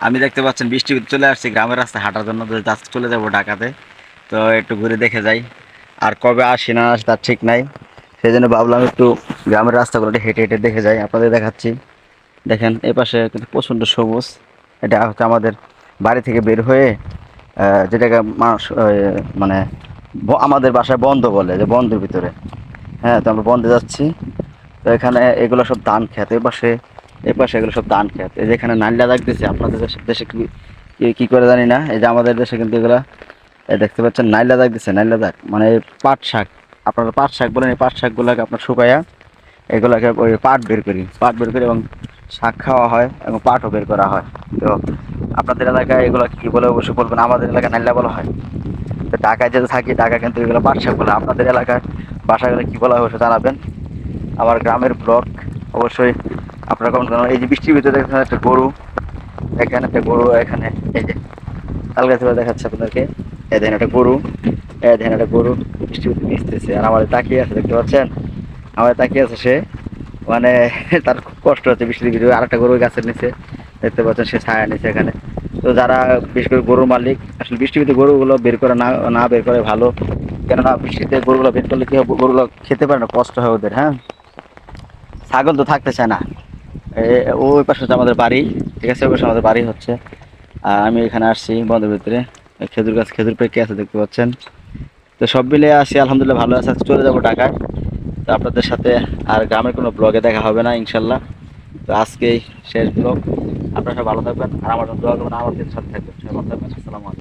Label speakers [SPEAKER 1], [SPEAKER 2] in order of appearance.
[SPEAKER 1] আমি দেখতে পাচ্ছেন বৃষ্টি চলে আসছে গ্রামের রাস্তায় হাঁটার জন্য, তো জাস্ট চলে যাবো ঢাকাতে। তো একটু ঘুরে দেখে যাই, আর কবে আসি না আসি তার ঠিক নাই। সেই জন্য ভাবলাম একটু গ্রামের রাস্তাগুলো হেঁটে হেঁটে দেখে যাই, আপনাদের দেখাচ্ছি। দেখেন এ পাশে কিন্তু প্রচণ্ড সবুজ। এটা হচ্ছে আমাদের বাড়ি থেকে বের হয়ে যেটাকে মানুষ মানে আমাদের বাসায় বন্ধ বলে, যে বন্ধের ভিতরে। হ্যাঁ, তো আমরা বন্ধে যাচ্ছি। তো এখানে এগুলো সব ধান খেত, এ পাশে এগুলো সব ধান খেত। এই যে এখানে নাল্লা লাগতেছে, আপনাদের দেশে কি কি করে জানি না, এই যে আমাদের দেশে কিন্তু এগুলা দেখতে পাচ্ছেন নাইলা দাগ দিচ্ছে। নাইলা দাগ মানে পাট শাক, আপনারা পাট শাক বলেন। এই পাট শাকগুলোকে আপনার শুকাইয়া এগুলোকে ওই পাট বের করি এবং শাক খাওয়া হয় এবং পাটও বের করা হয়। তো আপনাদের এলাকায় এগুলো কি বলে অবশ্যই বলবেন, আমাদের এলাকায় নাইলা বলা হয়। তো ঢাকায় যেতে থাকি, ঢাকা কিন্তু এগুলো পাট শাক বলে। আপনাদের এলাকায় বাসাগুলো কি বলা হয় অবশ্যই জানাবেন। আমার গ্রামের ব্লগ অবশ্যই আপনারা কমেন্ট করুন। এই যে বৃষ্টির ভিতরে দেখেন একটা গরু, এখানে একটা গরু, এখানে এই যে তাল গাছ দেখাচ্ছে আপনাদেরকে। এই দেখেন একটা গরু, এই দেখেন একটা গরু বৃষ্টির ভিতরে ভিজতেছে আর আমাদের তাকিয়ে আছে, দেখতে পাচ্ছেন? আমাদের তাকিয়ে আছে সে, মানে তার খুব কষ্ট হচ্ছে বৃষ্টির ভিতরে। আরেকটা গরু গাছের নিচে দেখতে পাচ্ছেন, সে ছায়া নিচে এখানে। তো যারা বিশেষ করে গরুর মালিক, আসলে বৃষ্টির ভিতরে গরুগুলো বের করে না না বের করে ভালো। কেননা বৃষ্টিতে গরুগুলো বের করলে কি হবে, গরুগুলো খেতে পারে না, কষ্ট হয় ওদের। হ্যাঁ, ছাগল তো থাকতে চায় না। ওই পাশে হচ্ছে আমাদের বাড়ি, ঠিক আছে? ওই পাশে আমাদের বাড়ি হচ্ছে। আর আমি এখানে আসছি বন্ধের ভিতরে। খেজুর গাছ, খেজুর পেকে আছে দেখতে পাচ্ছেন। তো সব মিলিয়ে আসি, আলহামদুলিল্লাহ ভালো আছে। আজকে চলে যাবো ঢাকায়। তো আপনাদের সাথে আর গ্রামের কোনো ব্লগে দেখা হবে না ইনশাল্লাহ। তো আজকেই শেষ ব্লগ। আপনারা সব ভালো থাকবেন আর আমার জন্য দোয়া করবেন, আমার সাথে থাকবেন। সবাই ভালো থাকবেন। আসসালামু আলাইকুম।